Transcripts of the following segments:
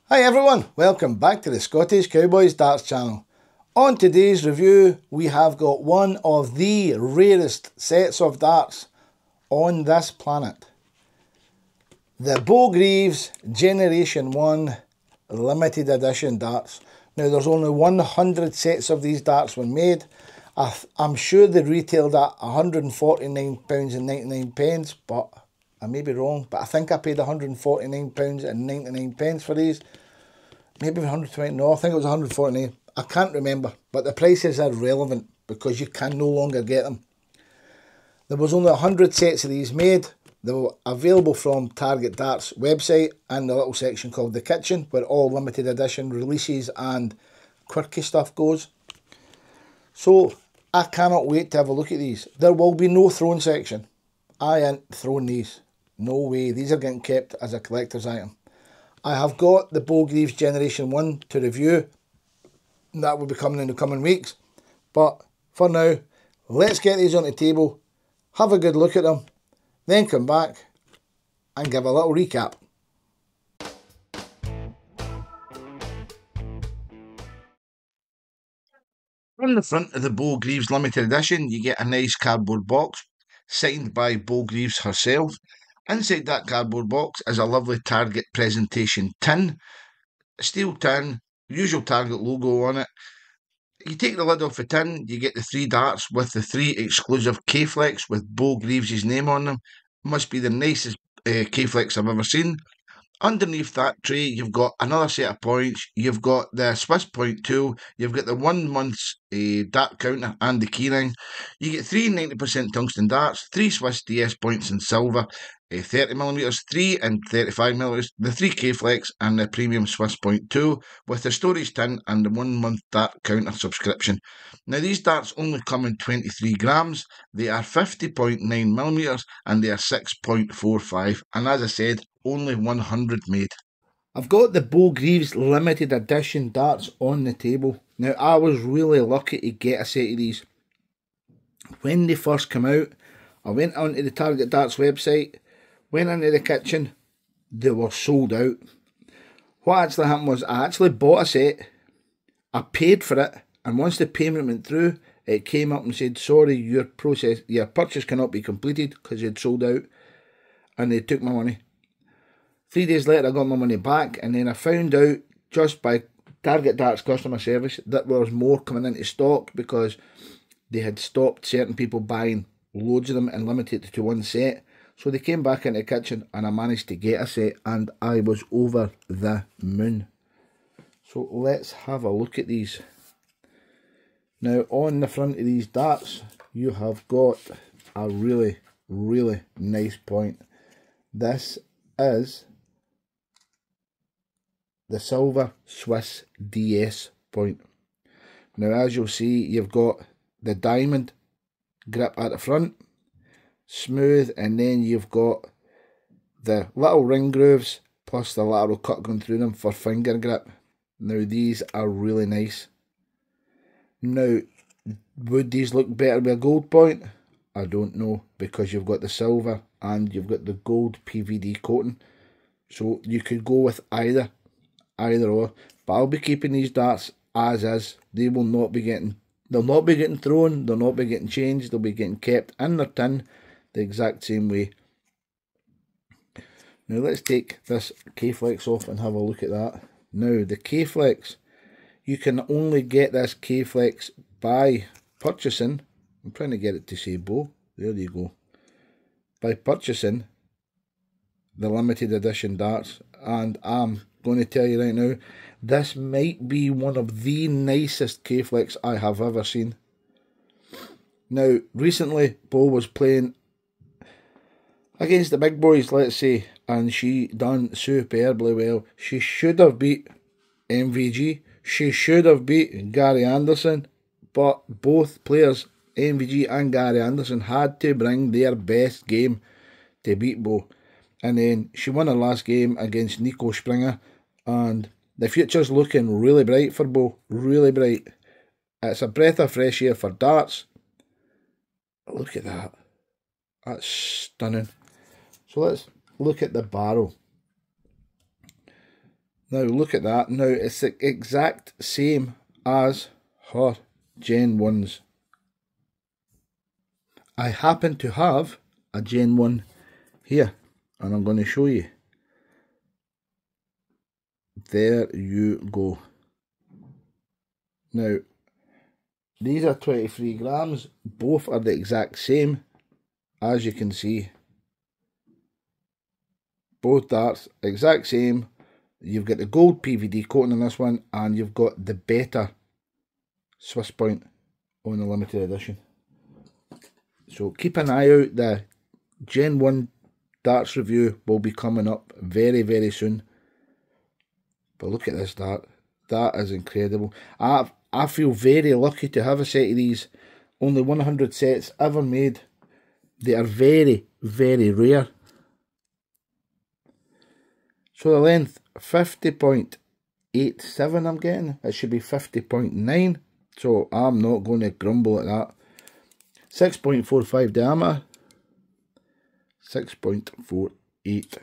Hi everyone, welcome back to the Scottish Cowboys Darts channel. On today's review we have got one of the rarest sets of darts on this planet. The Beau Greaves Generation 1 limited edition darts. Now there's only 100 sets of these darts were made. I'm sure they retailed at £149.99, but I may be wrong, but I think I paid £149.99 for these. Maybe 120, no, I think it was 149. I can't remember, but the prices are irrelevant because you can no longer get them. There was only 100 sets of these made. They were available from Target Darts website and the little section called The Kitchen, where all limited edition releases and quirky stuff goes. So I cannot wait to have a look at these. There will be no thrown section. I ain't throwing these. No way. These are getting kept as a collector's item. I have got the Beau Greaves Generation 1 to review. That will be coming in the coming weeks. But for now, let's get these on the table, have a good look at them, then come back and give a little recap. On the front of the Beau Greaves Limited Edition, you get a nice cardboard box signed by Beau Greaves herself. Inside that cardboard box is a lovely Target presentation tin, a steel tin, usual Target logo on it. You take the lid off the tin, you get the 3 darts with the 3 exclusive K-Flex with Beau Greaves' name on them. Must be the nicest K-Flex I've ever seen. Underneath that tray, you've got another set of points. You've got the Swiss point tool. You've got the 1 month's dart counter and the keyring. You get 3 90% tungsten darts, 3 Swiss DS points in silver, 30mm, 3 and 35mm, the 3 K-Flex and the premium Swiss point tool with the storage tin and the 1 month dart counter subscription. Now these darts only come in 23 grams. They are 50.9mm and they are 6.45, and as I said, only 100 made. I've got the Beau Greaves limited edition darts on the table. Now I was really lucky to get a set of these. When they first came out, I went onto the Target Darts website, went into the kitchen, they were sold out. What actually happened was I actually bought a set, I paid for it, and once the payment went through, it came up and said, sorry, your purchase cannot be completed because you'd sold out, and they took my money. 3 days later I got my money back, and then I found out just by Target Darts customer service that there was more coming into stock because they had stopped certain people buying loads of them and limited it to 1 set. So they came back into the kitchen and I managed to get a set and I was over the moon. So let's have a look at these. Now on the front of these darts you have got a really nice point. This is the silver Swiss DS point. Now as you'll see, you've got the diamond grip at the front, smooth, and then you've got the little ring grooves plus the lateral cut going through them for finger grip. Now these are really nice. Now would these look better with a gold point? I don't know, because you've got the silver and you've got the gold PVD coating, so you could go with either or, but I'll be keeping these darts as is. They will not be getting, they'll not be getting thrown, they'll not be getting changed, they'll be getting kept in their tin the exact same way. Now let's take this K-Flex off and have a look at that. Now the K-Flex, you can only get this K-Flex by purchasing, I'm trying to get it to say Beau, there you go, by purchasing the limited edition darts, and I'm going to tell you right now, this might be one of the nicest K-Flex I have ever seen. Now recently Beau was playing against the big boys, let's say, and she done superbly well. She should have beat MVG, she should have beat Gary Anderson, but both players, MVG and Gary Anderson, had to bring their best game to beat Beau. And then she won her last game against Nico Springer, and the future's looking really bright for Beau, really bright. It's a breath of fresh air for darts. Look at that, that's stunning. So let's look at the barrel. Now look at that. Now it's the exact same as her Gen 1s. I happen to have a Gen 1 here, and I'm going to show you. There you go. Now, these are 23 grams. Both are the exact same, as you can see. Both darts, exact same. You've got the gold PVD coating on this one, and you've got the better Swiss point on the limited edition. So keep an eye out. The Gen 1 darts review will be coming up very, very soon. But look at this dart. That is incredible. I feel very lucky to have a set of these. Only 100 sets ever made. They are very, very rare. So the length, 50.87 I'm getting. It should be 50.9. So I'm not going to grumble at that. 6.45 diameter. 6.48.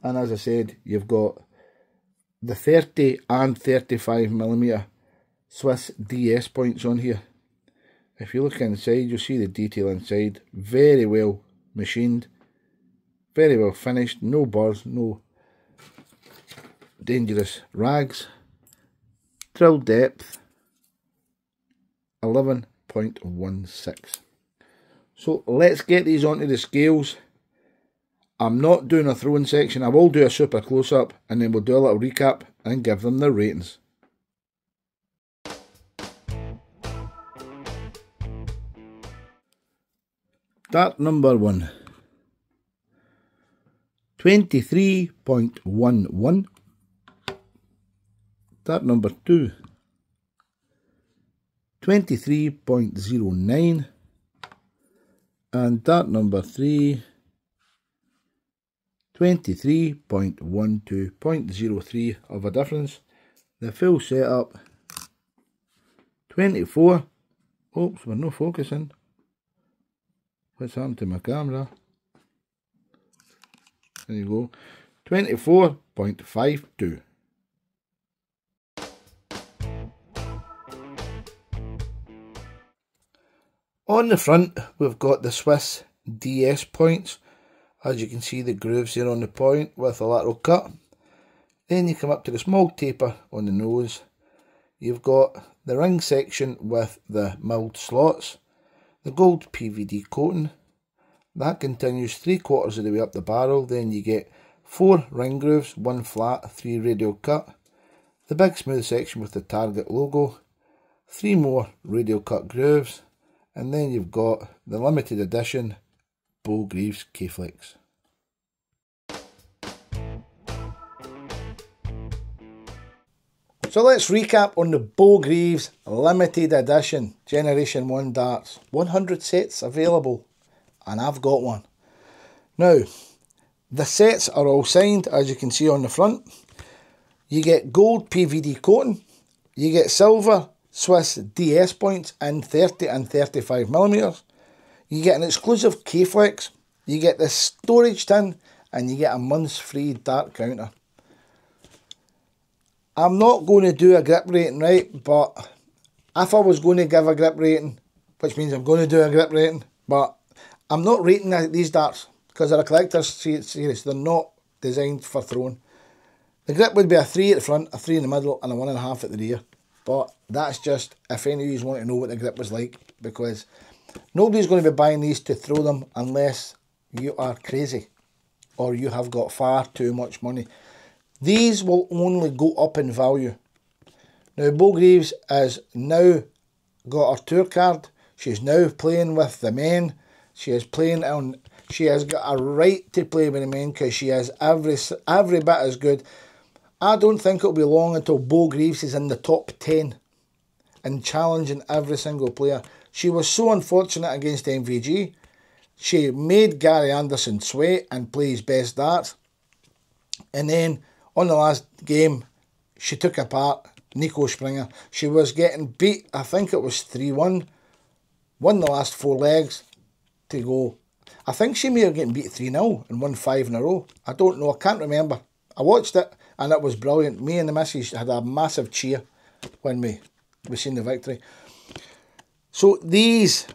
And as I said, you've got the 30 and 35mm Swiss DS points on here. If you look inside, you'll see the detail inside. Very well machined. Very well finished. No burrs, no dangerous rags. Drill depth 11.16. So let's get these onto the scales. I'm not doing a throwing section. I will do a super close up, and then we'll do a little recap and give them their ratings. Dart number 1, 23.11. Dart number 2, 23.09. And dart number 3, 23.12.03 of a difference. The full setup, 24. Oops, we're not focusing. What's happened to my camera? There you go. 24.52. On the front, we've got the Swiss DS points. As you can see, the grooves here on the point with a lateral cut. Then you come up to the small taper on the nose. You've got the ring section with the milled slots. The gold PVD coating. That continues 3/4 of the way up the barrel. Then you get 4 ring grooves, 1 flat, 3 radial cut. The big smooth section with the Target logo. 3 more radial cut grooves. And then you've got the limited edition Beau Greaves K-Flex. So let's recap on the Beau Greaves limited edition Generation 1 darts. 100 sets available, and I've got one. Now, the sets are all signed, as you can see on the front. You get gold PVD coating. You get silver Swiss DS points in 30 and 35mm. You get an exclusive K-Flex. You get the storage tin, and you get a month's free dart counter. I'm not going to do a grip rating, right? But if I was going to give a grip rating, which means I'm going to do a grip rating, but I'm not rating these darts because they're a collector's series. They're not designed for throwing. The grip would be a 3 at the front, a 3 in the middle, and a 1.5 at the rear. But that's just if any of you want to know what the grip was like, because nobody's going to be buying these to throw them unless you are crazy or you have got far too much money. These will only go up in value. Now, Beau Greaves has now got her tour card. She's now playing with the men. She is playing on. She has got a right to play with the men because she is every bit as good. I don't think it'll be long until Beau Greaves is in the top 10 and challenging every single player. She was so unfortunate against MVG. She made Gary Anderson sweat and play his best darts. And then on the last game, she took apart Nico Springer. She was getting beat, I think it was 3-1. Won the last 4 legs to go. I think she may have gotten beat 3-0 and won 5 in a row. I don't know, I can't remember. I watched it and it was brilliant. Me and the missus had a massive cheer when we seen the victory. So these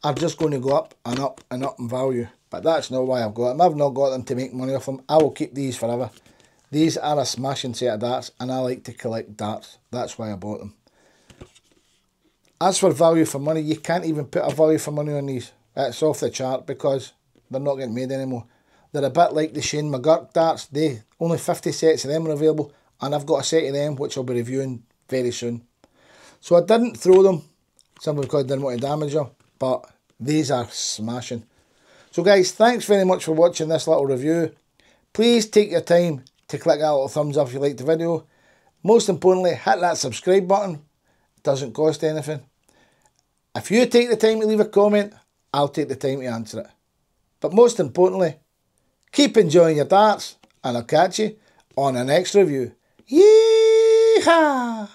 are just going to go up and up and up in value. But that's not why I've got them. I've not got them to make money off them. I will keep these forever. These are a smashing set of darts and I like to collect darts. That's why I bought them. As for value for money, you can't even put a value for money on these. It's off the chart because they're not getting made anymore. They're a bit like the Shane McGurk darts. Only 50 sets of them are available and I've got a set of them which I'll be reviewing very soon. So I didn't throw them simply because I didn't want to damage them, but these are smashing. So guys, thanks very much for watching this little review. Please take your time to click that little thumbs up if you liked the video. Most importantly, hit that subscribe button. It doesn't cost anything. If you take the time to leave a comment, I'll take the time to answer it. But most importantly, keep enjoying your darts and I'll catch you on the next review. Yeehaw!